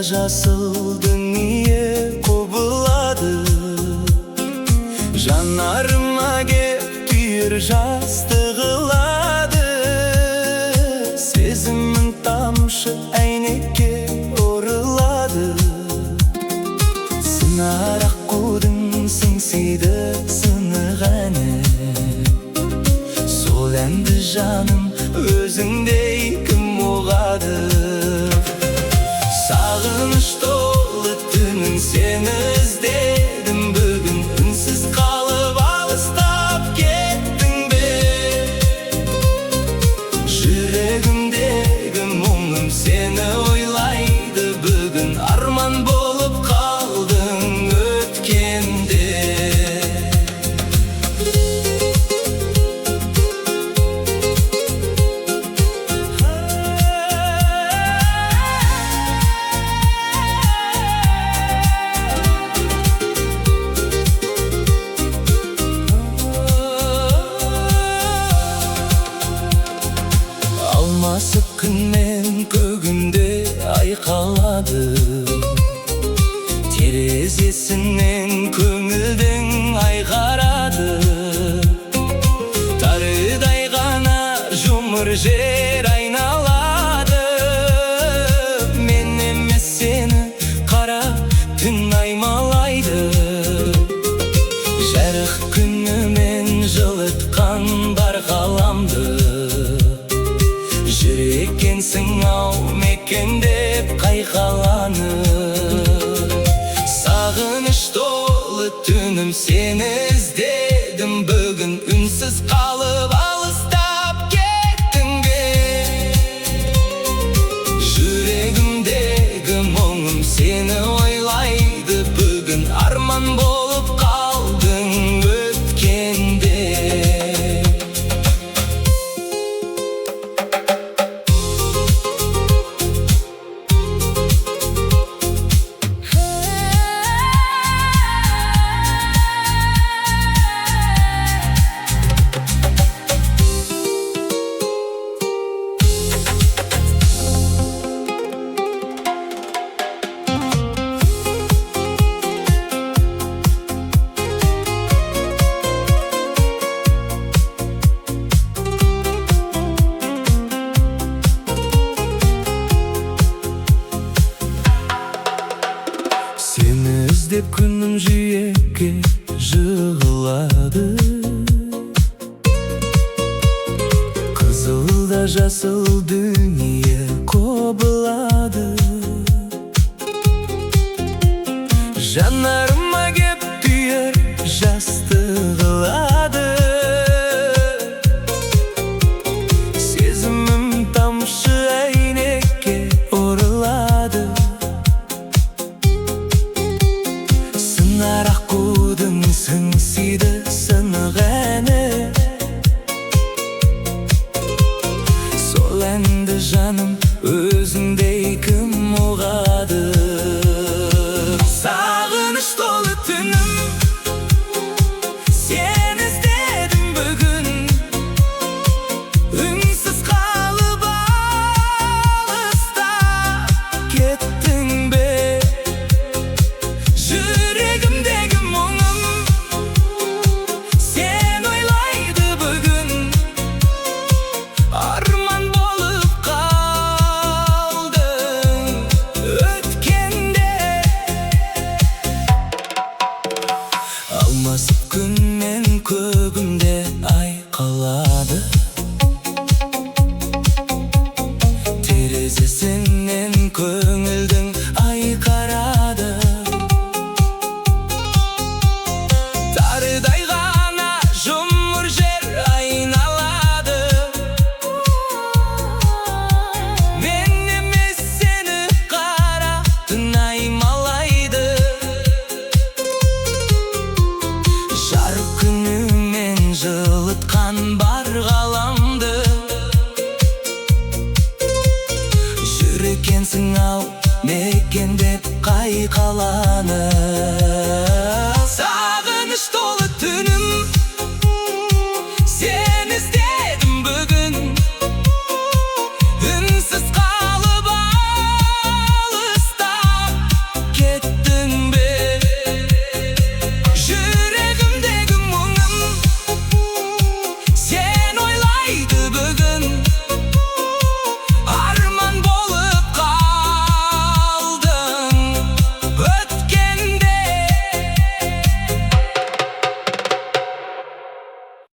жасыл дүние құбылады. Жанарыма кеп түйір жастығылады. Сезімін тамшы әйнекке орылады. Сыңар аққудың сыңсиды сынық әні. Сол әнді жаным өзіңдей кім ұғады. Сағыныш толы түнін сені іздедім бүгін. Үнсіз қалып алыстап кеттің бе? Жүрегімдегі мұңым сені ойлайды бүгін. Арман болып қалдың өткенде. Алмасып күннен көгінде айқалады. Терезесінен көңілдің ай қарады. Тарыдай ғана жұмыр жер айналады. Мен емес сені қара түн аймалайды. Жарық күнімен жылытқан бар ғаламды. Жүреккенсің ау мекендеп қайқаланып. Сағыныш толы түнім сені іздедім бүгін. Үнсіз қалып алыстап кеттің бе? Жүрегімдегі мұңым сені ойлайды бүгін. Арман болып қалдың өткенде. Сені іздеп күнім жиекке жығылады. Қызыл да жасыл дүние құбылады. Жанарыма кеп түйір жастығылады. Сезімім тамшы әйнекке орылады. Сыңар аққудың сыңсиды сынық әні. Сол әнді жаным өзіңдей кім ұғады. Сағыныш толы түнім сені іздедім бүгін. Үнсіз қалып алыстап кеттің бе? Жүрегімдегі мұңым сені ойлайды бүгін. Арман болып қалдың өткенде. Алмасып күннен көгінде айқалады. Терезесінен көңілдің ай қарады. Тарыдай ғана жұмыр жер айналады. Мен емес сені қара түн аймалайды. Жарық күнімен жылытқан бар ғаламды. Жүреккенсің ау мекендеп қайқаланып.